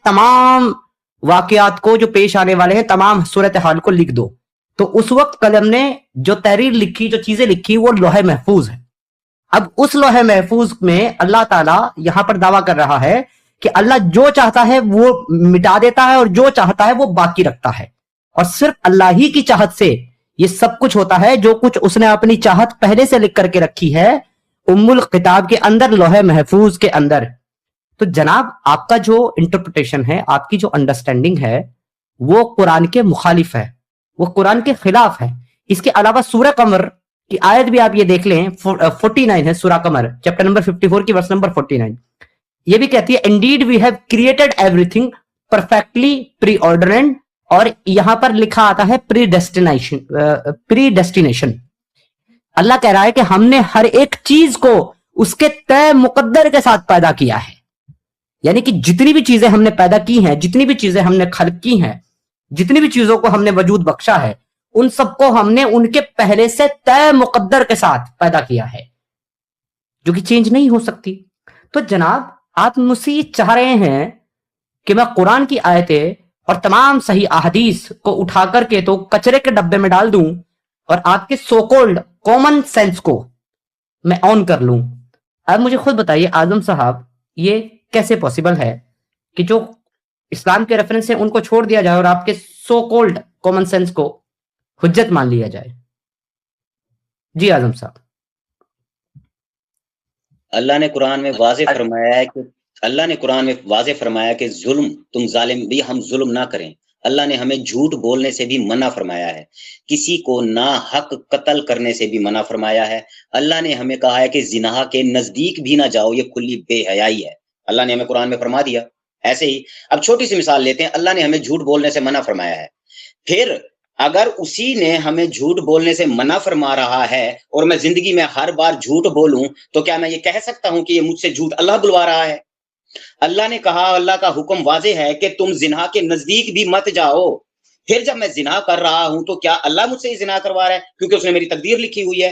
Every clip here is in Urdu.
تمام واقعات کو جو پیش آنے والے ہیں تمام صورتحال کو لکھ دو. تو اس وقت قلم نے جو تحریر لکھی, جو چیزیں لکھی, وہ لوح محفوظ ہے. اب اس لوح محفوظ میں اللہ تعالیٰ یہاں پر دعویٰ کر رہا ہے کہ اللہ جو چاہتا ہے وہ مٹا دیتا ہے اور جو چاہتا ہے وہ باقی رکھتا ہے, اور صرف اللہ ہی کی چاہت سے یہ سب کچھ ہوتا ہے. جو کچھ اس نے اپنی چاہت پہلے سے لکھ کر کے رکھی ہے ام الکتاب کے اندر, لوح محفوظ کے اندر. تو جناب آپ کا جو انٹرپریٹیشن ہے, آپ کی جو انڈرسٹینڈنگ ہے, وہ قرآن کے مخالف ہے, وہ قرآن کے خلاف ہے. اس کے علاوہ سورہ قمر کی آیت بھی آپ یہ دیکھ لیں, 49 ہے سورہ قمر, چیپٹر نمبر 54 کی ورس نمبر 49. یہ بھی کہتی ہے indeed we have created everything perfectly preordained, اور یہاں پر لکھا آتا ہے predestination. اللہ کہہ رہا ہے کہ ہم نے ہر ایک چیز کو اس کے طے مقدر کے ساتھ پیدا کیا ہے. یعنی کہ جتنی بھی چیزیں ہم نے پیدا کی ہیں, جتنی بھی چیزیں ہم نے خلق کی ہیں, جتنی بھی چیزوں کو ہم نے وجود بخشا ہے, ان سب کو ہم نے ان کے پہلے سے طے مقدر کے ساتھ پیدا کیا ہے, جو کہ چینج نہیں ہو سکتی. تو جناب آپ مجھ سے یہ چاہ رہے ہیں کہ میں قرآن کی آیتیں اور تمام صحیح احادیث کو اٹھا کر کے تو کچرے کے ڈبے میں ڈال دوں, اور آپ کے سو کولڈ کامن سینس کو میں آن کر لوں. اب مجھے خود بتائیے اعظم صاحب, یہ کیسے پاسبل ہے کہ جو اسلام کے ریفرنس سے ان کو چھوڑ دیا جائے اور آپ کے سو کولڈ کامن سینس کو حجت مان لیا جائے؟ جی اعظم صاحب. اللہ نے قرآن میں واضح فرمایا کہ ظلم, تم ظالم بھی, ہم ظلم نہ کریں. اللہ نے ہمیں جھوٹ بولنے سے بھی منع فرمایا ہے, کسی کو ناحق قتل کرنے سے بھی منع فرمایا ہے. اللہ نے ہمیں کہا ہے کہ زنا کے نزدیک بھی نہ جاؤ, یہ کھلی بے حیائی ہے. اللہ نے ہمیں قرآن میں فرما دیا. ایسے ہی اب چھوٹی سی مثال لیتے ہیں, اللہ نے ہمیں جھوٹ بولنے سے منع فرمایا ہے. پھر اگر اسی نے ہمیں جھوٹ بولنے سے منع فرما رہا ہے اور میں زندگی میں ہر بار جھوٹ بولوں, تو کیا میں یہ کہہ سکتا ہوں کہ یہ مجھ سے جھوٹ اللہ بلوا رہا ہے؟ اللہ نے کہا, اللہ کا حکم واضح ہے کہ تم زنا کے نزدیک بھی مت جاؤ. پھر جب میں زنا کر رہا ہوں تو کیا اللہ مجھ سے زنا کروا رہا ہے؟ کیونکہ اس نے میری تقدیر لکھی ہوئی ہے.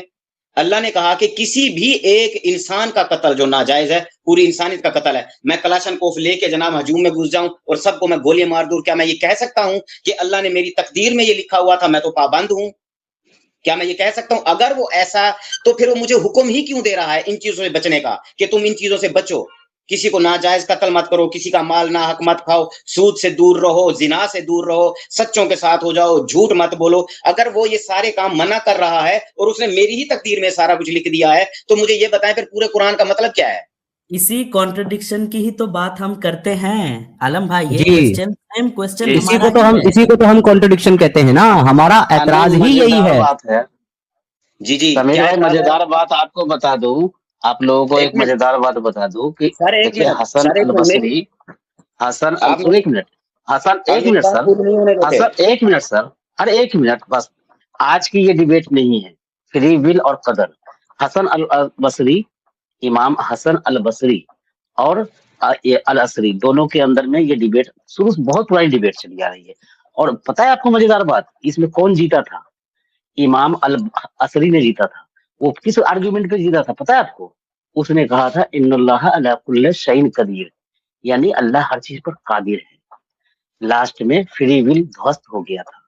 اللہ نے کہا کہ کسی بھی ایک انسان کا قتل جو ناجائز ہے, پوری انسانیت کا قتل ہے, میں کلاشن کوف لے کے جناب ہجوم میں گھس جاؤں اور سب کو میں گولیاں مار دوں, کیا میں یہ کہہ سکتا ہوں کہ اللہ نے میری تقدیر میں یہ لکھا ہوا تھا, میں تو پابند ہوں؟ کیا میں یہ کہہ سکتا ہوں؟ اگر وہ ایسا, تو پھر وہ مجھے حکم ہی کیوں دے رہا ہے ان چیزوں سے بچنے کا, کہ تم ان چیزوں سے بچو, کسی کو ناجائز قتل مت کرو, کسی کا مال ناحق مت کھاؤ, سود سے دور رہو, زنا سے دور رہو, سچوں کے ساتھ ہو جاؤ, جھوٹ مت بولو. اگر وہ یہ سارے کام منع کر رہا ہے اور اس نے میری ہی تقدیر میں سارا کچھ لکھ دیا ہے, تو مجھے یہ بتائیں پھر پورے قرآن کا مطلب کیا ہے؟ اسی کانٹرڈکشن کی ہی تو بات ہم کرتے ہیں عالم بھائی. یہ جی کوسچن اسی کو تو ہم کانٹرڈکشن کہتے ہیں نا, ہمارا اعتراض ہی یہی ہے. جی سمیر بھائی مزیدار بات آپ کو بتا دوں, آپ لوگوں کو ایک مزیدار بات بتا دوں کہ دیکھیے حسن البصری, ایک منٹ بس, آج کی یہ ڈیبیٹ نہیں ہے فری ول اور قدر. حسن البصری, امام حسن البصری اور العصری دونوں کے اندر میں یہ ڈیبیٹ شروع سے بہت پرانی ڈیبیٹ چلی آ رہی ہے. اور پتہ ہے آپ کو مزیدار بات, اس میں کون جیتا تھا؟ امام العصری نے جیتا تھا. وہ کس آرگیومنٹ پہ جیتا تھا پتہ ہے آپ کو؟ اس نے کہا تھا ان اللہ علی کل شیء قدیر, یعنی اللہ ہر چیز پر قادر ہے. لاسٹ میں فری ول دھوست ہو گیا تھا.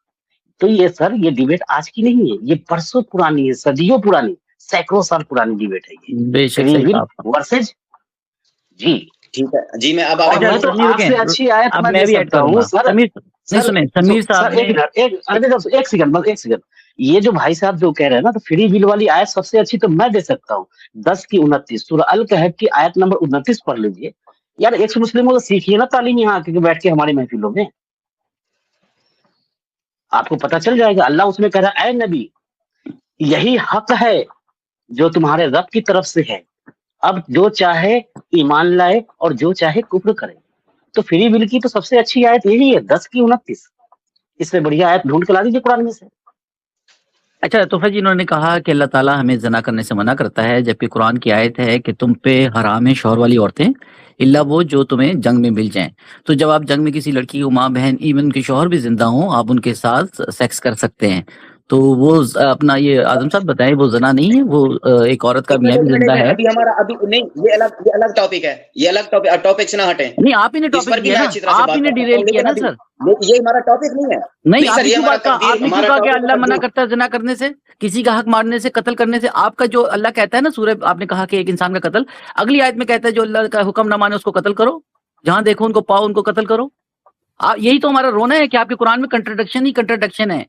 تو یہ سر یہ ڈیبیٹ آج کی نہیں ہے, یہ برسوں پرانی ہے, صدیوں پرانی, سینکڑوں سال پرانی ڈیبیٹ ہے یہ. فری ول ورسز جی ٹھیک ہے جی. میں اب اچھی آیت میں بھی ایڈ کروں گا. ایک سیکنڈ, یہ جو بھائی صاحب جو کہہ رہے ہیں نا, تو فری ول والی آیت سب سے اچھی تو میں دے سکتا ہوں, 10 کی 29 سورہ الکہف کی آیت نمبر 29 پڑھ لیجیے. یار ایک سے مسلموں کو سیکھیے نا تعلیم یہاں کے بیٹھ کے ہماری محفلوں میں, آپ کو پتہ چل جائے گا. اللہ اس میں کہہ رہا ہے اے نبی یہی حق ہے جو تمہارے رب کی طرف سے ہے, اب جو چاہے ایمان لائے اور جو چاہے کفر کرے. تو فری ول کی تو سب سے اچھی آیت یہی ہے, 10 کی 29. اس سے بڑھیا آیت ڈھونڈ کے لا دیجیے قرآن میں سے. اچھا تو پھر جنہوں نے کہا کہ اللہ تعالیٰ ہمیں زنا کرنے سے منع کرتا ہے, جبکہ قرآن کی آیت ہے کہ تم پہ حرام ہے شوہر والی عورتیں الا وہ جو تمہیں جنگ میں مل جائیں. تو جب آپ جنگ میں کسی لڑکی کو ماں بہن ایون کے شوہر بھی زندہ ہوں, آپ ان کے ساتھ سیکس کر سکتے ہیں. تو وہ اپنا یہ اعظم صاحب بتائیں وہ زنا نہیں ہے, وہ ایک عورت کا میاں بھی زندہ ہے. ابھی ہمارا ابھی نہیں, یہ الگ ٹاپک ہے, یہ الگ ٹاپک سے نہ ہٹیں. نہیں آپ ہی نے اس پر ٹاپک بھی دیا میں نا, اچھی طرح سے آپ ہی بات نے کرتا ڈیریل ہوں, کیا لیکن نا ابھی سر. یہ ہمارا ٹاپک نہیں ہے. نہیں آپ سر ہی یہ کیوں ہمارا بات کا, آپ ہی ہمارا کیوں کہا کہ ٹاپک اللہ منع کرتا ہے زنا کرنے سے, کسی کا حق مارنے سے, قتل کرنے سے. آپ کا جو اللہ کہتا ہے نا سورہ, آپ نے کہا کہ ایک انسان کا قتل, اگلی آیت میں کہتا ہے جو اللہ کا حکم نہ مانے اس کو قتل کرو, جہاں دیکھو ان کو پاؤ ان کو قتل کرو. یہی تو ہمارا رونا ہے کہ آپ کے قرآن میں کنٹرڈکشن ہی کنٹرڈکشن ہے.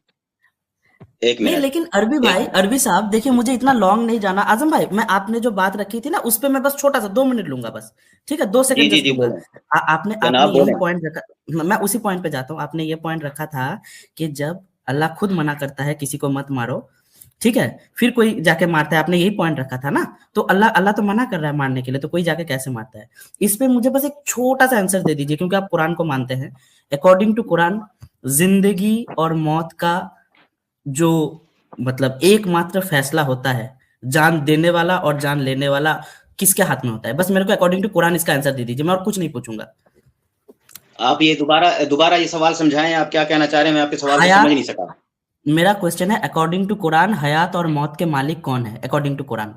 ایک نہیں منٹ. لیکن عربی بھائی, عربی صاحب دیکھیں مجھے اتنا لانگ نہیں جانا. اعظم بھائی میں آپ نے جو بات رکھی تھی نا اس پہ میں بس چھوٹا سا 2 منٹ لوں گا بس, ٹھیک ہے 2 جی سیکنڈ جی جسٹ جی لوں گا. بولیں آپ نے جناب یہی بولیں. پوائنٹ رکھا, میں اسی پوائنٹ پہ جاتا ہوں. آپ نے یہ پوائنٹ رکھا تھا کہ جب اللہ خود منع کرتا ہے کسی کو مت مارو, ٹھیک ہے, پھر کوئی جا کے مارتا ہے, آپ نے یہی پوائنٹ رکھا تھا نا. تو اللہ تو منع کر رہا ہے مارنے کے لیے, تو کوئی جا کے کیسے مارتا ہے؟ اس پہ مجھے بس ایک چھوٹا سا آنسر دے دیجیے, کیونکہ آپ قرآن کو مانتے ہیں. اکارڈنگ ٹو قرآن زندگی اور موت کا جو مطلب ایک ماتر فیصلہ ہوتا ہے, جان دینے والا اور جان لینے والا کس کے ہاتھ میں ہوتا ہے؟ بس میرے کو اکارڈنگ ٹو قرآن اس کا آنسر دے دیجیے, میں اور کچھ نہیں پوچھوں گا. آپ یہ دوبارہ یہ سوال سمجھائیں, آپ کیا کہنا چاہ رہے ہیں, میں آپ کے سوال کو سمجھ نہیں سکا. میرا کوشچن ہے اکارڈنگ ٹو قرآن حیات اور موت کے مالک کون ہے اکارڈنگ ٹو قرآن؟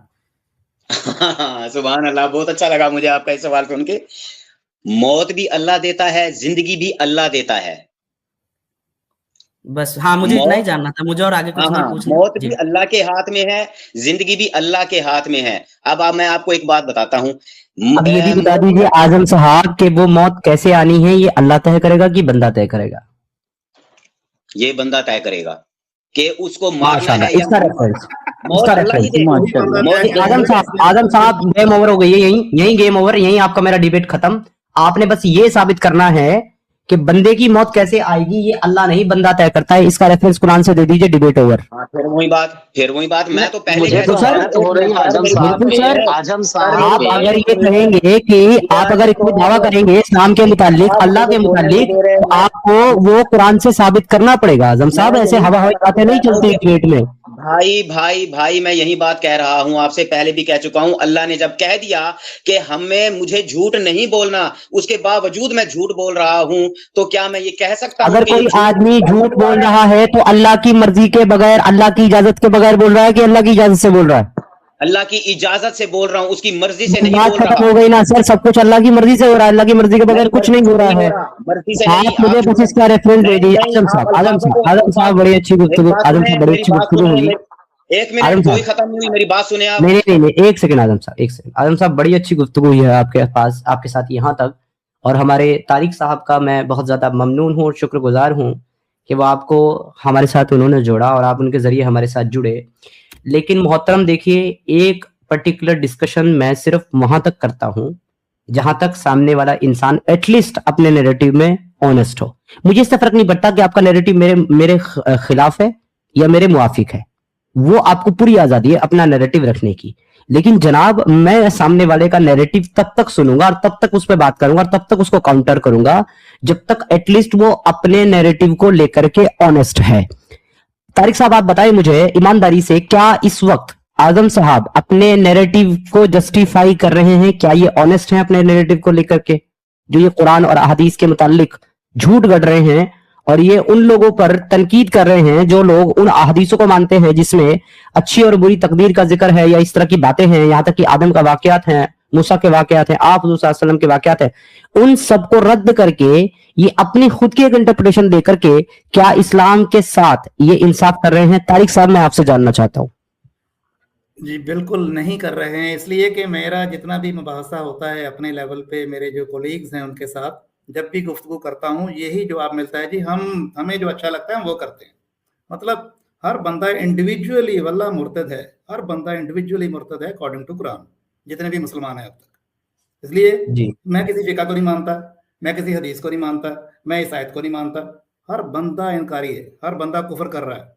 سبحان اللہ, بہت اچھا لگا مجھے آپ کا یہ سوال سن کے. موت بھی اللہ دیتا ہے, زندگی بھی اللہ دیتا ہے. بس ہاں مجھے اتنا ہی جاننا تھا, مجھے اور آگے کچھ نہیں پوچھنا. موت جی بھی اللہ کے ہاتھ میں ہے, زندگی بھی اللہ کے ہاتھ میں ہے. اب میں آپ کو ایک بات بتاتا ہوں. اب یہ بھی بتا دیجیے اعظم صاحب کہ وہ موت کیسے آنی ہے, یہ اللہ طے کرے گا کہ بندہ طے کرے گا؟ یہ بندہ طے کرے گا کہ اس کو مارنا ماشاءاللہ, ہے یا اس کا ریفرنس, موت اللہ ہی دے گا. اعظم صاحب گیم اوور ہو گئی ہے, یہیں گیم اوور, یہیں آپ کا میرا ڈیبیٹ ختم. آپ نے بس یہ ثابت کرنا ہے کہ بندے کی موت کیسے آئے گی یہ اللہ نہیں بندہ طے کرتا ہے. اس کا ریفرنس قرآن سے دے دیجیے, ڈیبیٹ اوور. پھر وہی بات میں تو پہلے مجھے تو حیرت ہو رہی ہے اعظم صاحب بالکل سر, پہ, اعظم صاحب آپ پہ. اگر یہ کہیں گے کہ آپ اگر اتنی دعویٰ کریں گے اسلام کے متعلق, اللہ کے متعلق, تو آپ کو وہ قرآن سے ثابت کرنا پڑے گا. اعظم صاحب ایسے ہوا ہوائی باتیں نہیں چلتی ڈیبیٹ میں. بھائی میں یہی بات کہہ رہا ہوں, آپ سے پہلے بھی کہہ چکا ہوں. اللہ نے جب کہہ دیا کہ مجھے جھوٹ نہیں بولنا, اس کے باوجود میں جھوٹ بول رہا ہوں, تو کیا میں یہ کہہ سکتا ہوں اگر کہ کوئی آدمی جھوٹ بول رہا ہے تو اللہ کی مرضی کے بغیر, اللہ کی اجازت کے بغیر بول رہا ہے کہ اللہ کی اجازت سے بول رہا ہے؟ اللہ کی اجازت سے بول رہا ہوں, اس کی مرضی سے نہیں بات بول ختم رہا. ہو گئی نا سر, سب کچھ اللہ کی مرضی سے ہو رہا ہے, اللہ کی مرضی کے بغیر کچھ نہیں ہو رہا ہے. مرضی سے نہیں. آپ مجھے بس اس کا ریفرنس دے دیجیے. اعظم صاحب بڑی اچھی گفتگو, اعظم صاحب بڑی اچھی گفتگو ہوئی. ایک منٹ, کوئی ختم نہیں ہوئی, میری بات سنیں آپ. نہیں, ایک سیکنڈ اعظم صاحب, ایک سیکنڈ. اعظم صاحب بڑی اچھی گفتگو ہوئی ہے آپ کے پاس, آپ کے ساتھ یہاں تک. اور ہمارے طارق صاحب کا میں بہت زیادہ ممنون ہوں اور شکر گزار ہوں کہ وہ آپ کو ہمارے ساتھ انہوں نے جوڑا اور آپ ان کے ذریعے ہمارے ساتھ جڑے. لیکن محترم دیکھیے, ایک پرٹیکولر ڈسکشن میں صرف وہاں تک کرتا ہوں جہاں تک سامنے والا انسان ایٹ لیسٹ اپنے نیریٹو میں آنےسٹ ہو. مجھے اس سے فرق نہیں پڑتا کہ آپ کا نیریٹو میرے خلاف ہے یا میرے موافق ہے, وہ آپ کو پوری آزادی ہے اپنا نیریٹو رکھنے کی. لیکن جناب میں سامنے والے کا نیریٹو تب تک سنوں گا اور تب تک اس پہ بات کروں گا اور تب تک اس کو کاؤنٹر کروں گا جب تک ایٹ لیسٹ وہ اپنے نیریٹو کو لے کر کے آنےسٹ ہے. طارق صاحب آپ بتائیں مجھے ایمانداری سے, کیا اس وقت اعظم صاحب اپنے نیریٹو کو جسٹیفائی کر رہے ہیں؟ کیا یہ آنےسٹ ہیں اپنے نیریٹو کو لے کر کے, جو یہ قرآن اور احادیث کے متعلق جھوٹ گڑھ رہے ہیں اور یہ ان لوگوں پر تنقید کر رہے ہیں جو لوگ ان احادیثوں کو مانتے ہیں جس میں اچھی اور بری تقدیر کا ذکر ہے یا اس طرح کی باتیں ہیں, یہاں تک کہ آدم کا واقعات ہیں, موسیٰ کے واقعات ہیں, آپ حضور صلی اللہ علیہ وسلم کے واقعات ہیں, ان سب کو رد کر کے یہ اپنی خود کی ایک انٹرپریٹیشن دے کر کے کیا اسلام کے ساتھ یہ انصاف کر رہے ہیں؟ طارق صاحب میں آپ سے جاننا چاہتا ہوں. جی بالکل نہیں کر رہے ہیں, اس لیے کہ میرا جتنا بھی مباحثہ ہوتا ہے اپنے لیول پہ, میرے جو کولیگز ہیں ان کے ساتھ جب بھی گفتگو کرتا ہوں یہی جواب ملتا ہے, جی ہمیں جو اچھا لگتا ہے ہم وہ کرتے ہیں. مطلب ہر بندہ انڈیویجولی واللہ مرتد ہے, ہر بندہ انڈیویجولی مرتد ہے اکارڈنگ ٹو قرآن, جتنے بھی مسلمان ہیں اب تک. اس لیے میں کسی فقہ کو نہیں مانتا, میں کسی حدیث کو نہیں مانتا, میں اس آیت کو نہیں مانتا. ہر بندہ انکاری ہے, ہر بندہ کفر کر رہا ہے.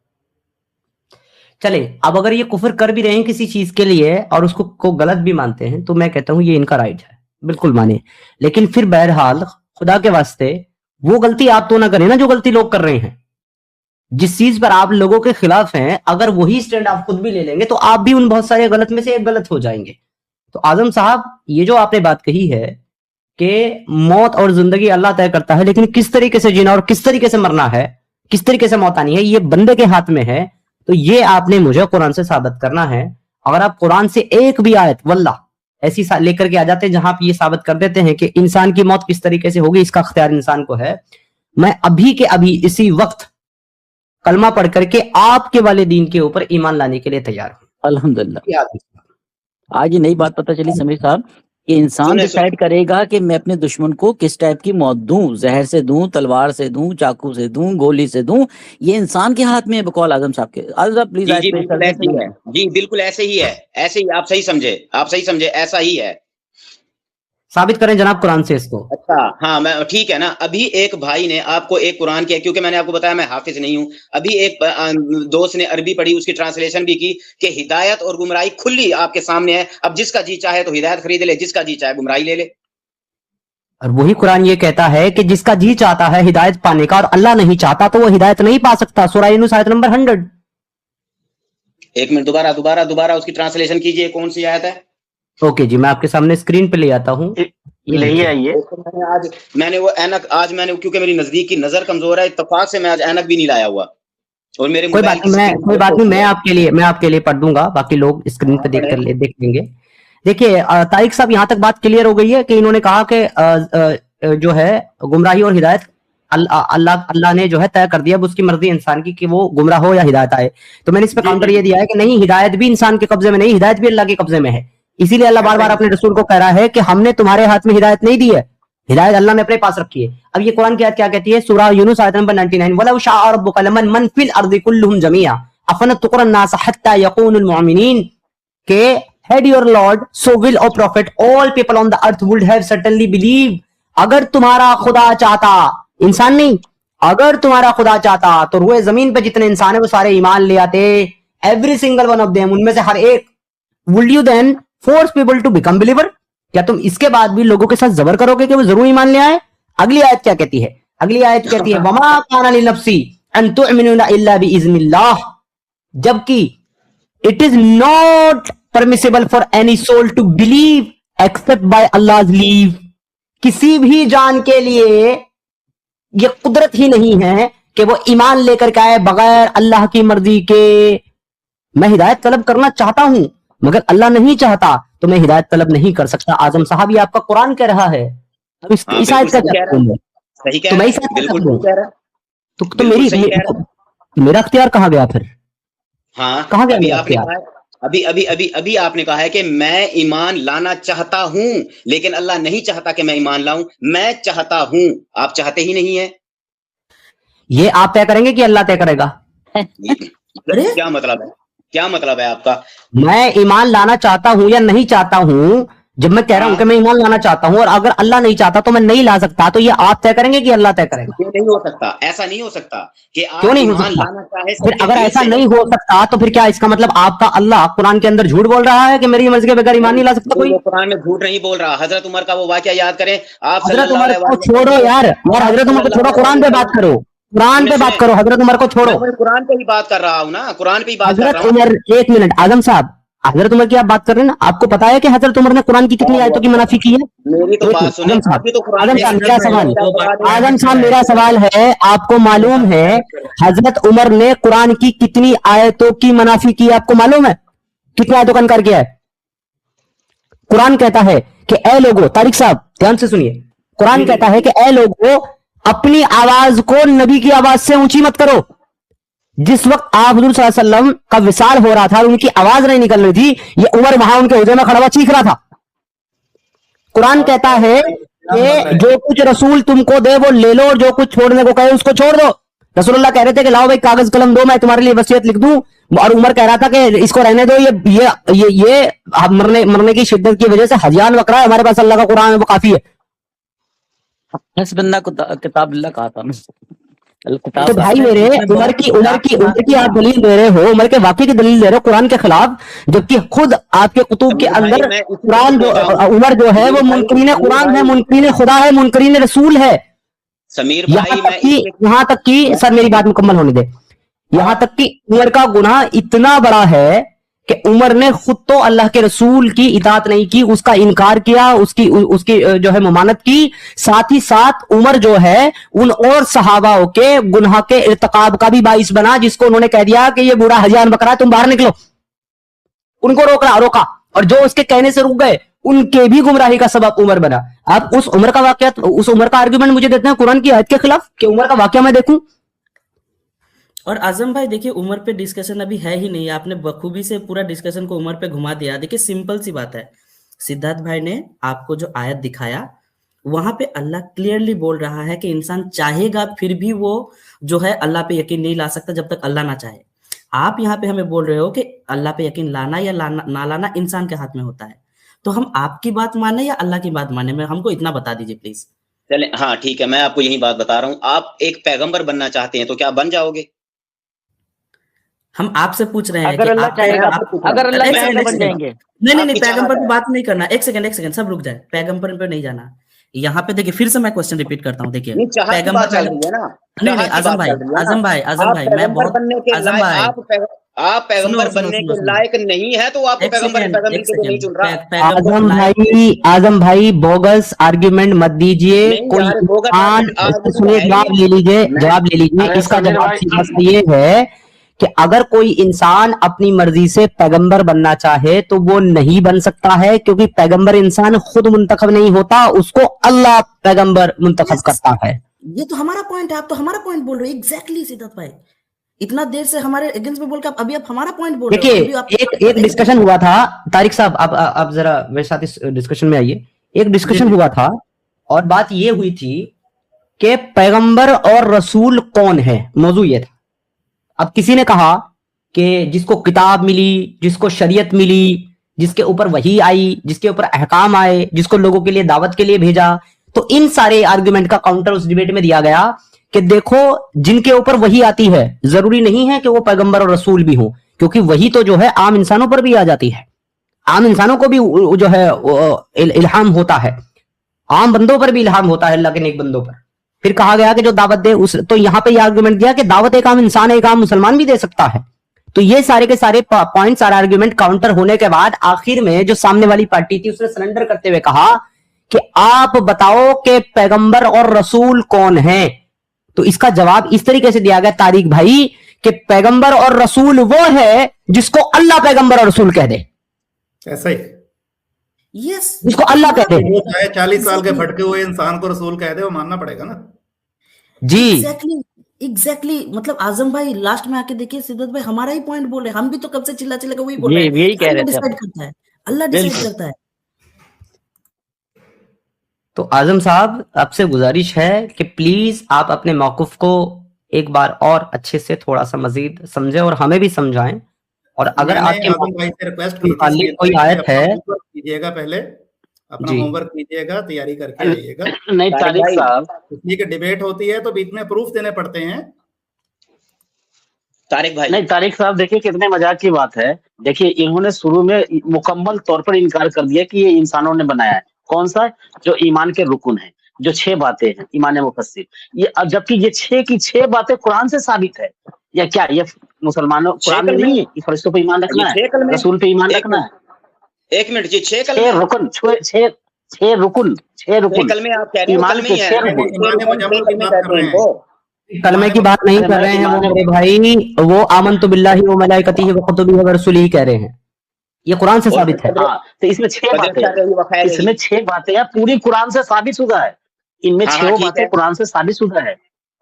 چلے اب اگر یہ کفر کر بھی رہے ہیں کسی چیز کے لیے اور اس کو غلط بھی مانتے ہیں تو میں کہتا ہوں یہ ان کا رائٹ ہے, بالکل مانے. لیکن پھر بہرحال خدا کے واسطے وہ غلطی آپ تو نہ کریں نا جو غلطی لوگ کر رہے ہیں. جس چیز پر آپ لوگوں کے خلاف ہیں اگر وہی سٹینڈ آپ خود بھی لے لیں گے تو آپ بھی ان بہت سارے غلط میں سے ایک غلط ہو جائیں گے. تو اعظم صاحب یہ جو آپ نے بات کہی ہے کہ موت اور زندگی اللہ طے کرتا ہے, لیکن کس طریقے سے جینا اور کس طریقے سے مرنا ہے, کس طریقے سے موت آنی ہے, یہ بندے کے ہاتھ میں ہے. تو یہ آپ نے مجھے قرآن سے ثابت کرنا ہے. اگر آپ قرآن سے ایک بھی آیت واللہ ایسی لے کر کے آ جاتے ہیں جہاں آپ یہ ثابت کر دیتے ہیں کہ انسان کی موت کس طریقے سے ہوگی، اس کا اختیار انسان کو ہے، میں ابھی کے ابھی اسی وقت کلمہ پڑھ کر کے آپ کے والے دین کے اوپر ایمان لانے کے لیے تیار ہوں. الحمدللہ آج یہ نئی بات پتہ چلی سمیر صاحب کہ انسان ڈیسائیڈ کرے گا کہ میں اپنے دشمن کو کس ٹائپ کی موت دوں، زہر سے دوں، تلوار سے دوں، چاقو سے دوں، گولی سے دوں. یہ انسان کے ہاتھ میں ہے بقول اعظم صاحب کے. اعظم صاحب پلیز جی بالکل ایسے ہی ہے، جی بالکل ایسے ہی ہے، ایسے ہی آپ صحیح سمجھے ایسا ہی ہے. ثابت کریں جناب قرآن سے اس کو. اچھا ہاں میں ٹھیک ہے نا. ابھی ایک بھائی نے آپ کو ایک قرآن کیا، کیونکہ میں نے آپ کو بتایا میں حافظ نہیں ہوں، ابھی ایک دوست نے عربی پڑھی، اس کی ٹرانسلیشن بھی کی کہ ہدایت اور گمراہی کھلی آپ کے سامنے ہے، اب جس کا جی چاہے تو ہدایت خرید لے، جس کا جی چاہے گمراہی لے لے. اور وہی قرآن یہ کہتا ہے کہ جس کا جی چاہتا ہے ہدایت پانے کا اور اللہ نہیں چاہتا تو وہ ہدایت نہیں پا سکتا. سورہ یونس آیت نمبر 100. ایک منٹ دوبارہ اس کی ٹرانسلیشن کیجئے، کون سی آیت ہے؟ اوکے جی، میں آپ کے سامنے اسکرین پہ لے آتا ہوں. لے آئیے. میں نے وہ اینک آج میں نے کیونکہ میری نزدیک کی نظر کمزور ہے، اتفاق سے میں آج اینک بھی نہیں لایا ہوا، اور میرے کوئی بات نہیں، میں آپ کے لیے پڑھ دوں گا، باقی لوگ اسکرین پہ دیکھ لیں گے. دیکھیے طارق صاحب، یہاں تک بات کلیئر ہو گئی ہے کہ انہوں نے کہا کہ جو ہے گمراہی اور ہدایت اللہ نے جو ہے طے کر دیا، اب اس کی مرضی انسان کی کہ وہ گمراہ ہو یا ہدایت آئے. تو میں نے اس پہ کاؤنٹر یہ دیا ہے کہ نہیں، ہدایت بھی انسان کے قبضے میں نہیں، ہدایت بھی اللہ کے قبضے میں ہے. اسی لیے اللہ بار بار اپنے رسول کو کہہ رہا ہے کہ ہم نے تمہارے ہاتھ میں ہدایت نہیں دی ہے، ہدایت اللہ نے اپنے پاس رکھی ہے. اب یہ قرآن کی آیت کیا کہتی ہے؟ سورہ یونس آیت نمبر 99، وَلَوْ شَاءَ رَبُّكَ لَمَنْ مَنْ فِي الْأَرْضِ كُلُّهُمْ جَمِيعًا أَفَنَتُّقِرَ النَّاسَ حَتَّى يَكُونُوا الْمُؤْمِنِينَ کہ had your Lord so will O prophet all people on the earth would have certainly believed. اگر تمہارا خدا چاہتا، انسان نہیں، اگر تمہارا خدا چاہتا تو روئے زمین پہ جتنے انسان ہیں وہ سارے ایمان لے آتے. every single one of them، ان میں سے ہر ایک. would you then force people to become believer؟ کیا تم اس کے بعد بھی لوگوں کے ساتھ زبر کرو گے کہ وہ ضرور ایمان لے آئے؟ اگلی آیت کیا کہتی ہے؟ اگلی آیت کہتی ہے وَمَا كَانَ لِنَفْسٍ أَن تُؤْمِنَ إِلَّا بِإِذْنِ اللَّهِ، جبکہ it is not permissible for any soul to believe except by Allah's leave. کسی بھی جان کے لیے یہ قدرت ہی نہیں ہے کہ وہ ایمان لے کر کے آئے بغیر اللہ کی مرضی کے. میں ہدایت طلب کرنا چاہتا ہوں مگر اللہ نہیں چاہتا تو میں ہدایت طلب نہیں کر سکتا. اعظم صاحب یہ آپ کا قرآن کہہ رہا ہے. اب اس آیت کا کیا تو میں اس آیت کا تو میرا اختیار کہاں گیا پھر؟ ہاں کہاں گیا میرا اختیار؟ ابھی آپ نے کہا ہے کہ میں ایمان لانا چاہتا ہوں لیکن اللہ نہیں چاہتا کہ میں ایمان لاؤں. میں چاہتا ہوں، آپ چاہتے ہی نہیں ہیں. یہ آپ طے کریں گے کہ اللہ طے کرے گا؟ کیا مطلب ہے آپ کا؟ میں ایمان لانا چاہتا ہوں یا نہیں چاہتا ہوں، جب میں کہہ رہا ہوں کہ میں ایمان لانا چاہتا ہوں اور اگر اللہ نہیں چاہتا تو میں نہیں لا سکتا، تو یہ آپ طے کریں گے کہ اللہ طے کرے گا؟ یہ نہیں ہو سکتا، ایسا نہیں ہو سکتا کہ آپ کیوں نہیں ہو ایمان سکتا؟ لانا چاہے. پھر اگر ایسا نہیں ہو سکتا تو پھر کیا اس کا مطلب آپ کا اللہ قرآن کے اندر جھوٹ بول رہا ہے کہ میری مرضی کے بغیر ایمان نہیں لا سکتا کوئی؟ قرآن میں جھوٹ نہیں بول رہا. حضرت عمر کا وہ واقعہ یاد کریں آپ. حضرت عمر کو چھوڑو یار، حضرت عمر کو چھوڑو، قرآن پہ بات کرو، قرآن پہ بات کرو. حضرت عمر کو چھوڑو، قرآن پہ ہی بات کر رہا ہوں نا، قرآن پہ ہی بات کر رہا حضرت ہوں. عمر. ایک منٹ اعظم صاحب، حضرت عمر کی آپ بات کر رہے ہیں نا، آپ کو پتا ہے کہ حضرت عمر نے قرآن کی کتنی آیتوں کی منافی کی ہے؟ میری تو بات سنیں. اعظم صاحب میرا سوال ہے، آپ کو معلوم ہے حضرت عمر نے قرآن کی کتنی آیتوں کی منافی کی؟ آپ کو معلوم ہے کتنی آیتوں کا انکار کیا ہے؟ قرآن کہتا ہے کہ اے لوگوں، طارق صاحب دھیان سے سنیے، قرآن کہتا ہے کہ اے لوگوں اپنی آواز کو نبی کی آواز سے اونچی مت کرو. جس وقت آپ حضور صلی اللہ علیہ وسلم کا وصال ہو رہا تھا اور ان کی آواز نہیں نکل رہی تھی، یہ عمر وہاں ان کے حجرے میں کھڑا ہوا چیخ رہا تھا. قرآن کہتا ہے کہ جو کچھ رسول تم کو دے وہ لے لو اور جو کچھ چھوڑنے کو کہے اس کو چھوڑ دو. رسول اللہ کہہ رہے تھے کہ لاؤ بھائی کاغذ قلم دو، میں تمہارے لیے وصیت لکھ دوں، اور عمر کہہ رہا تھا کہ اس کو رہنے دو، یہ مرنے کی شدت کی وجہ سے ہذیان وقرا ہے، ہمارے پاس اللہ کا قرآن ہے وہ کافی ہے. حسب اللہ کو کتاب اللہ کہا تھا. تو بھائی میرے عمر کی آپ دلیل دے رہے ہو، عمر کے واقعے کی دلیل دے رہے ہو قرآن کے خلاف، جبکہ خود آپ کے کتب کے اندر قرآن عمر جو ہے وہ منکرین قرآن ہے، منکرین خدا ہے، منکرین رسول ہے. سمیر بھائی یہاں تک کہ سر میری بات مکمل ہونے دے، یہاں تک کہ عمر کا گناہ اتنا بڑا ہے کہ عمر نے خود تو اللہ کے رسول کی اطاعت نہیں کی, اس کا انکار کیا, اس کی جو ہے ممانت کی, ساتھ ہی ساتھ عمر جو ہے ان اور صحابہ کے گناہ کے ارتکاب کا بھی باعث بنا, جس کو انہوں نے کہہ دیا کہ یہ بوڑھا حجان بکرا ہے, تم باہر نکلو. ان کو روکا, اور جو اس کے کہنے سے رک گئے ان کے بھی گمراہی کا سبب عمر بنا. اب اس عمر کا واقعہ, اس عمر کا آرگومنٹ مجھے دیتے ہیں قرآن کی آیت کے خلاف کہ عمر کا واقعہ میں دیکھوں. اور اعظم بھائی دیکھیے عمر پہ ڈسکشن ابھی ہے ہی نہیں, آپ نے بخوبی سے پورا ڈسکشن کو عمر پہ گھما دیا. دیکھیے سمپل سی بات ہے, سدھارتھ بھائی نے آپ کو جو آیت دکھایا وہاں پہ اللہ کلیئرلی بول رہا ہے کہ انسان چاہے گا پھر بھی وہ جو ہے اللہ پہ یقین نہیں لا سکتا جب تک اللہ نہ چاہے. آپ یہاں پہ ہمیں بول رہے ہو کہ اللہ پہ یقین لانا یا نہ لانا انسان کے ہاتھ میں ہوتا ہے, تو ہم آپ کی بات مانیں یا اللہ کی بات مانیں, میں ہم کو اتنا بتا دیجیے پلیز. چلیں ہاں ٹھیک ہے, میں آپ کو یہی بات بتا رہا ہوں. آپ ایک پیغمبر بننا چاہتے ہیں تو کیا بن جاؤ گے؟ ہم آپ سے پوچھ رہے ہیں اگر کہ اللہ آپ چاہے گا, اگر اللہ ایک چاہے سیکنڈ، گا بن جائیں گے. نہیں پیغمبر پہ بات نہیں کرنا. ایک سیکنڈ سب رک جائے, پیغمبر پہ نہیں جانا. یہاں پہ دیکھیے پھر سے میں کوسچن ریپیٹ کرتا ہوں. دیکھیے نہیں چاہت کی بات چل رہی ہے نا, نہیں اعظم بھائی میں بہت اعظم بھائی آپ پیغمبر بننے کے لائق نہیں ہے تو آپ کو پیغمبر کے لیے نہیں چن رہا. اعظم بھائی بوگس آرگیومنٹ مت دیجئے. کوئی سنیے, جواب لے لیجئے. اس کا جواب سیدھا یہ ہے کہ اگر کوئی انسان اپنی مرضی سے پیغمبر بننا چاہے تو وہ نہیں بن سکتا ہے, کیونکہ پیغمبر انسان خود منتخب نہیں ہوتا, اس کو اللہ پیغمبر منتخب کرتا ہے. یہ تو ہمارا پوائنٹ ہے, آپ تو ہمارا پوائنٹ بول رہے ہیں. ایگزیکٹلی سدھارتھ بھائی, اتنا دیر سے ہمارے اگینسٹ میں بول کے ابھی آپ ہمارا پوائنٹ بول رہے ہیں. دیکھیے ایک ڈسکشن ہوا تھا, طارق صاحب آپ ذرا میرے ساتھ اس ڈسکشن میں آئیے. ایک ڈسکشن ہوا تھا اور بات یہ ہوئی تھی کہ پیغمبر اور رسول کون ہے, موضوع یہ تھا. اب کسی نے کہا کہ جس کو کتاب ملی, جس کو شریعت ملی, جس کے اوپر وحی آئی, جس کے اوپر احکام آئے, جس کو لوگوں کے لیے دعوت کے لیے بھیجا, تو ان سارے آرگومنٹ کا کاؤنٹر اس ڈیبیٹ میں دیا گیا کہ دیکھو جن کے اوپر وحی آتی ہے ضروری نہیں ہے کہ وہ پیغمبر اور رسول بھی ہوں, کیونکہ وحی تو جو ہے عام انسانوں پر بھی آ جاتی ہے, عام انسانوں کو بھی جو ہے الہام ہوتا ہے, عام بندوں پر بھی الہام ہوتا ہے, اللہ کے نیک بندوں پر. پھر کہا گیا کہ جو دعوت دے تو یہاں پہ یہ آرگومنٹ دیا کہ دعوت ایک عام انسان ہے, ایک عام مسلمان بھی دے سکتا ہے. تو یہ سارے کے سارے پوائنٹس اور آرگومنٹ کاؤنٹر ہونے کے بعد آخر میں جو سامنے والی پارٹی تھی اس نے سرنڈر کرتے ہوئے کہا کہ آپ بتاؤ کہ پیغمبر اور رسول کون ہیں. تو اس کا جواب اس طریقے سے دیا گیا طارق بھائی کہ پیغمبر اور رسول وہ ہے جس کو اللہ پیغمبر اور رسول کہہ دے. ایسا ہی یس, جس کو اللہ کہتے ہیں. 40 سال کے بھٹکے ہوئے انسان کو رسول کہہ دے, وہ ماننا پڑے گا نا. جی ایگزیکٹلی مطلب اعظم بھائی لاسٹ میں آ کے دیکھیے سدھارتھ بھائی ہمارا ہی پوائنٹ بول رہے ہیں. ہم بھی تو کب سے چلا کے وہی بول رہے ہیں, یہی کہہ رہے تھے اللہ ڈیسائیڈ کرتا ہے. تو اعظم صاحب آپ سے گزارش ہے کہ پلیز آپ اپنے موقف کو ایک بار اور اچھے سے تھوڑا سا مزید سمجھیں اور ہمیں بھی سمجھائیں. اور اگر آپ کے متعلق کوئی آیت ہے کیجیے گا, پہلے اپنا ہوم ورک کیجیے گا, تیاری کر کے آئیے گا. نہیں طارق صاحب, اس لیے ڈیبیٹ ہوتی ہے تو بیچ میں پروف دینے پڑتے ہیں. طارق بھائی نہیں طارق صاحب دیکھیے کتنے مزاق کی بات ہے. دیکھیے انہوں نے شروع میں مکمل طور پر انکار کر دیا کہ یہ انسانوں نے بنایا ہے. کون سا؟ جو ایمان کے رکن ہیں, جو 6 باتیں ہیں ایمان مفسر, یہ جبکہ یہ 6 کی 6 باتیں قرآن سے ثابت ہے. یا کیا یہ مسلمانوں قرآن میں نہیں ہے کہ فرشتوں پہ ایمان رکھنا ہے, رسول پہ ایمان رکھنا ہے؟ ایک منٹ, یہ 6 رکن, 6 رکن ایمان کے 6 رکن. کلمے کی بات نہیں کر رہے ہیں وہ میرے بھائی, وہ آمنت باللہ و ملائکتہ و کتبہ و رسلہ کہہ رہے ہیں. یہ قرآن سے ثابت ہے. ہاں تو اس میں 6 باتیں, اس میں 6 باتیں پوری قرآن سے ثابت شدہ ہے. ان میں 6 باتیں قرآن سے ثابت شدہ ہے.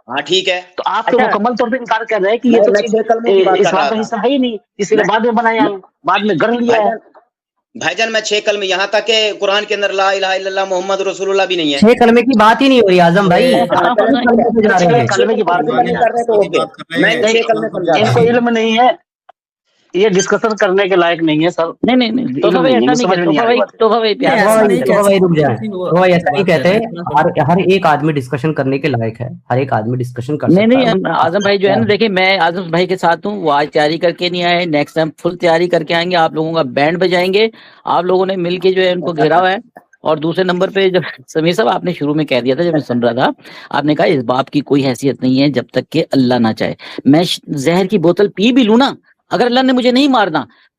ہاں ٹھیک ہے, تو آپ تو مکمل طور پہ انکار کر رہے ہیں کہ یہ تو اسلام کا حصہ ہے ہی نہیں, اس لیے بعد میں بنایا ہے, بعد میں گڑھ لیا ہے. بھائی جان میں 6 کلمے, یہاں تک کہ قرآن کے اندر لا الہ الا اللہ محمد رسول اللہ بھی نہیں ہے. 6 کلمے کی بات ہی نہیں ہو رہی اعظم بھائی. کلمے کی بات میں 6 کلمے سمجھا رہا ہوں. ان کو علم نہیں ہے, یہ ڈسکشن کرنے کے لائق نہیں ہے سر. نہیں ایسا نہیں کہتے. ہر ایک آدمی ڈسکشن کرنے کے لائق ہے, ہر ایک آدمی ڈسکشن کر سکتا ہے. نہیں اعظم بھائی جو ہے نا, دیکھیں میں اعظم بھائی کے ساتھ ہوں, وہ آج تیاری کر کے نہیں آئے, نیکسٹ ٹائم فل تیاری کر کے آئیں گے. آپ لوگوں کا بینڈ بجائیں گے, آپ لوگوں نے مل کے جو ہے ان کو گھیرا ہوا ہے. اور دوسرے نمبر پہ جب سمیر صاحب آپ نے شروع میں کہہ دیا تھا, جب میں سن رہا تھا, آپ نے کہا اس باپ کی کوئی حیثیت نہیں ہے جب تک کہ اللہ نہ چاہے. میں زہر کی بوتل پی بھی لوں نا, اگر اللہ نے مجھے نہیں مارنا,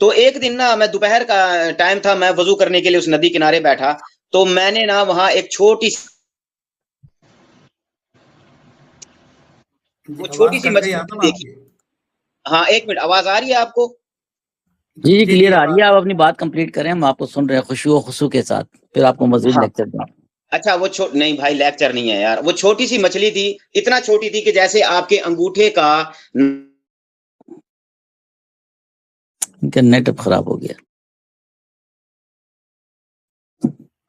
تو ایک دن نا میں دوپہر کا ٹائم تھا, میں وضو کرنے کے لیے اس ندی کنارے بیٹھا, تو میں نے نا وہاں ایک چھوٹی سی مچھلی دیکھی. ہاں ایک منٹ, آواز آ رہی ہے آپ کو؟ جی کلیئر آ رہی ہے, آپ اپنی بات کمپلیٹ کریں, ہم آپ کو سن رہے ہیں خشوع و خصوع کے ساتھ, پھر آپ کو مزید لیکچر دیں. اچھا وہ نہیں بھائی لیکچر نہیں ہے یار, وہ چھوٹی سی مچھلی تھی, اتنا چھوٹی تھی کہ جیسے آپ کے انگوٹھے کا. ان کا نیٹ اب خراب ہو گیا.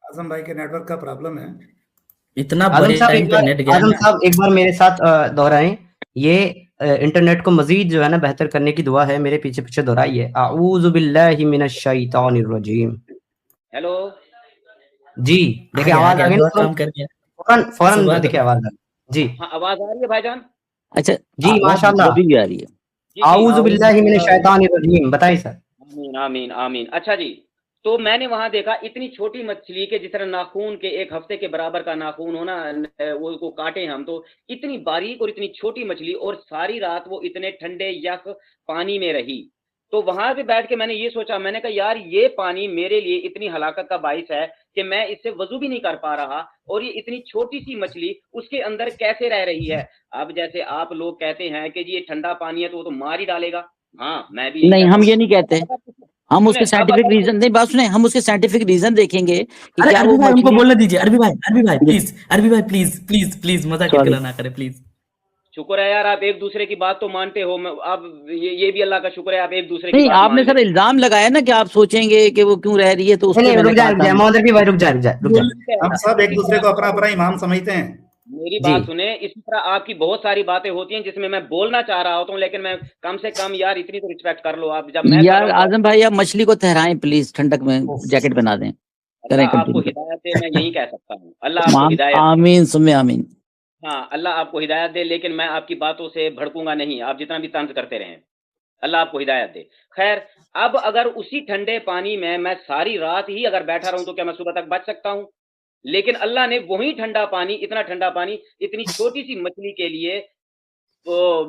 اعظم بھائی کے نیٹ ورک کا پرابلم ہے. اتنا اعظم بڑے صاحب ٹائم پہ نیٹ گیا اعظم نا. صاحب ایک بار میرے ساتھ دہرائیں, یہ انٹرنیٹ کو مزید جو ہے نا بہتر کرنے کی دعا ہے, میرے پیچھے پیچھے دہرائیے, اعوذ باللہ من الشیطان الرجیم. ہیلو جی دیکھیں آواز آ گئی نا, کام کر گیا. فوراً دیکھیں آواز آ گئی. جی ہاں آواز آ رہی ہے بھائی جان؟ اچھا جی ماشاء اللہ, ابھی بھی آ رہی ہے. اعوذ باللہ من الشیطان الرجیم, بتائیں سر. آمین آمین آمین. اچھا جی, تو میں نے وہاں دیکھا اتنی چھوٹی مچھلی کے جس طرح ناخون کے ایک ہفتے کے برابر کا ناخون ہونا, وہ کو کاٹے ہم, تو اتنی باریک اور اتنی چھوٹی مچھلی, اور ساری رات وہ اتنے ٹھنڈے یخ پانی میں رہی. تو وہاں پہ بیٹھ کے میں نے یہ سوچا, میں نے کہا یار یہ پانی میرے لیے اتنی ہلاکت کا باعث ہے کہ میں اس سے وضو بھی نہیں کر پا رہا, اور یہ اتنی چھوٹی سی مچھلی اس کے اندر کیسے رہ رہی ہے. اب جیسے آپ لوگ کہتے ہیں کہ جی یہ ٹھنڈا پانی ہے تو وہ تو مار ہی ڈالے گا, ہاں میں بھی نہیں ہم یہ نہیں کہتے, ہم اس کے سائنٹیفک ریزن نہیں, بات سنیں, ہم اس کے سائنٹیفک ریزن دیکھیں گے کہ ارے کیا عربی وہ بھائی ان کو مچھلی. بولنے دیجیے. عربی بھائی پلیز مزاق Sorry. نہ کرے پلیز. شکر ہے یار آپ ایک دوسرے کی بات تو مانتے ہو, آپ یہ بھی اللہ کا شکر ہے آپ ایک دوسرے کی نہیں, بات آپ نے مان سر لیتے. الزام لگایا نا کہ آپ سوچیں گے کہ وہ کیوں رہ رہی ہے, تو اس پہ میں نے رک کہا تھا جائیں محمد رفیع بھائی, رک جائیں. ہم سب ایک دوسرے کو اپنا اپنا امام سمجھتے ہیں. میری جی بات سنیں, اسی طرح آپ کی بہت ساری باتیں ہوتی ہیں جس میں میں بولنا چاہ رہا ہوتا ہوں, لیکن میں کم سے کم یار اتنی تو رسپیکٹ کر لو آپ, جب میں کر رہا یار ہوں. اعظم بھائی آپ مچھلی کو تہرائیں پلیز, ٹھنڈک میں جیکٹ بنا دیں. کریں اللہ آپ کو کنٹینیو. ہدایت دے, میں یہی کہہ سکتا ہوں, اللہ آپ کو ہدایت دے. آمین سمے آمین. ہاں اللہ آپ کو ہدایت دے, لیکن میں آپ کی باتوں سے بھڑکوں گا نہیں, آپ جتنا بھی طنز کرتے رہیں, اللہ آپ کو ہدایت دے. خیر, اب اگر اسی ٹھنڈے پانی میں ساری رات ہی اگر بیٹھا رہوں تو کیا میں صبح تک بچ سکتا ہوں؟ لیکن اللہ نے وہی ٹھنڈا پانی, اتنا ٹھنڈا پانی اتنی چھوٹی سی مچھلی کے لیے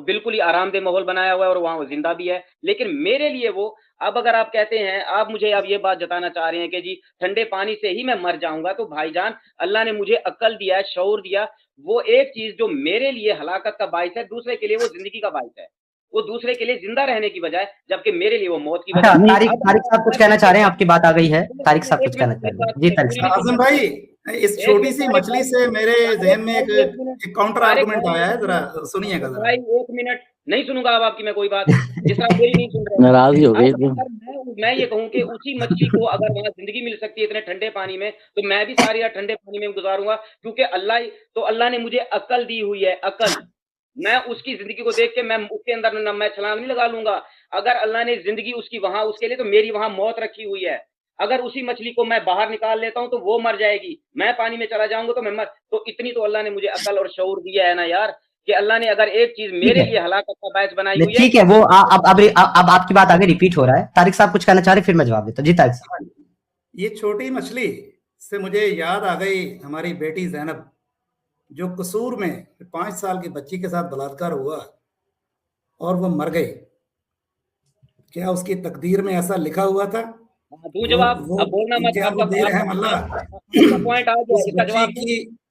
بالکل ہی آرام دہ ماحول بنایا ہوا ہے, اور وہاں وہ زندہ بھی ہے. لیکن میرے لیے وہ, اب اگر آپ کہتے ہیں, آپ مجھے اب یہ بات جتانا چاہ رہے ہیں کہ جی ٹھنڈے پانی سے ہی میں مر جاؤں گا, تو بھائی جان اللہ نے مجھے عقل دیا ہے, شعور دیا, وہ ایک چیز جو میرے لیے ہلاکت کا باعث ہے, دوسرے کے لیے وہ زندگی کا باعث ہے, وہ دوسرے کے لیے زندہ رہنے کی بجائے, جبکہ میرے لیے وہ موت کی وجہ اچھا ہے. طارق صاحب کچھ کہنا چاہ رہے ہیں, آپ کی بات آ گئی ہے, طارق صاحب کچھ کہنا چاہ رہے ہیں. جی طارق صاحب. اعظم بھائی اس چھوٹی سی مچھلی سے میرے ذہن میں ایک کاؤنٹر آرگومنٹ آیا ہے, ذرا سنیے گا ذرا. ایک منٹ نہیں سنوں گا اب آپ کی میں کوئی بات, جس طرح میری نہیں سن رہے. ناراض ہی ہو گئی. میں یہ کہوں کہ اسی مچھلی کو اگر وہاں زندگی مل سکتی ہے اتنے ٹھنڈے پانی میں, تو میں بھی ساری رات ٹھنڈے پانی میں گزاروں گا, کیونکہ اللہ نے مجھے عقل دی ہوئی ہے, عقل. میں اس کی زندگی کو دیکھ کے میں اس کے اندر میں چھلانگ نہیں لگا لوں گا. اگر اللہ نے زندگی اس کی وہاں اس کے لیے, تو میری وہاں موت رکھی ہوئی ہے. اگر اسی مچھلی کو میں باہر نکال لیتا ہوں تو وہ مر جائے گی, میں پانی میں چلا جاؤں گا تو میں تو اتنی تو اللہ نے مجھے عقل اور شعور دیا ہے نا یار, کہ اللہ نے اگر ایک چیز میرے لیے ہلاکت کا باعث بنائی ہوئی ہے. ٹھیک ہے, وہ اب آپ کی بات آگے ریپیٹ ہو رہا ہے. طارق صاحب کچھ کہنا چاہ رہے, پھر میں جواب دیتا ہوں. جی طارق صاحب. یہ چھوٹی مچھلی سے مجھے یاد آ گئی ہماری بیٹی زینب, جو قصور میں 5 سال کی بچی کے ساتھ بلااتکار ہوا اور وہ مر گئی. کیا اس کی تقدیر میں ایسا لکھا ہوا تھا؟ جواب اب بولنا مت, کیا وہ بے رحم اللہ پوائنٹ آ گیا, اس کا جواب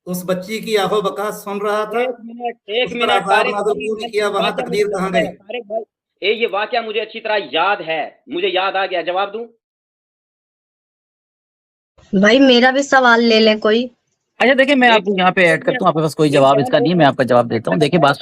اس بچی کی آہو بکا سن رہا تھا؟ ایک منٹ طارق بھائی کیا وہاں تقدیر کہاں گئی؟ طارق بھائی یہ واقعہ مجھے اچھی طرح یاد ہے, مجھے یاد آ گیا, جواب دوں؟ بھائی میرا بھی سوال لے لیں کوئی. اچھا دیکھیں, میں آپ کو یہاں پہ ایڈ کرتا ہوں, آپ کے پاس کوئی جواب اس کا نہیں ہے, میں آپ کا جواب دیتا ہوں. دیکھیں بات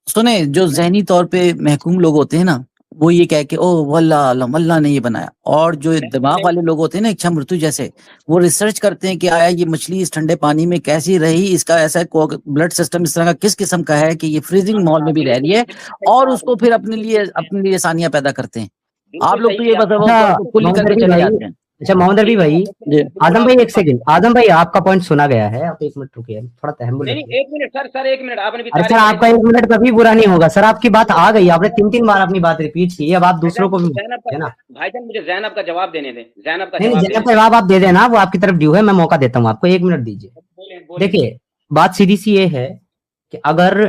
سنیں, جو ذہنی طور پہ محکوم لوگ ہوتے ہیں نا, وہ یہ کہہ کے او واللہ علم, اللہ نے یہ بنایا, اور جو دماغ والے لوگ ہوتے ہیں نا اچھا مرتو جیسے, وہ ریسرچ کرتے ہیں کہ آیا یہ مچھلی اس ٹھنڈے پانی میں کیسی رہی, اس کا ایسا بلڈ سسٹم اس طرح کا کس قسم کا ہے کہ یہ فریزنگ ماحول میں بھی رہ رہی ہے, اور اس کو پھر اپنے لیے آسانیاں پیدا کرتے ہیں. آپ لوگ تو یہ بس کلی کر کے چلے جاتے ہیں. اچھا محمد رفیع بھائی, اعظم بھائی ایک سیکنڈ, اعظم بھائی آپ کا پوائنٹ سنا گیا ہے, آپ ایک منٹ رکیے, تھوڑا تحمل رکھیے. ایک منٹ سر, ایک منٹ, آپ نے بھی سر آپ کا 1 منٹ کبھی برا نہیں ہوگا سر, آپ کی بات آ گئی, آپ نے 3 بار اپنی بات ریپیٹ کی, اب آپ دوسروں کو بھی ہے نا. بھائی جان مجھے زینب کا جواب دینے دیں, زینب کا نہیں, جواب آپ دے دینا, وہ آپ کی طرف ڈیو ہے, میں موقع دیتا ہوں آپ کو, 1 منٹ دیجیے. دیکھیے بات سیدھی سی یہ ہے کہ اگر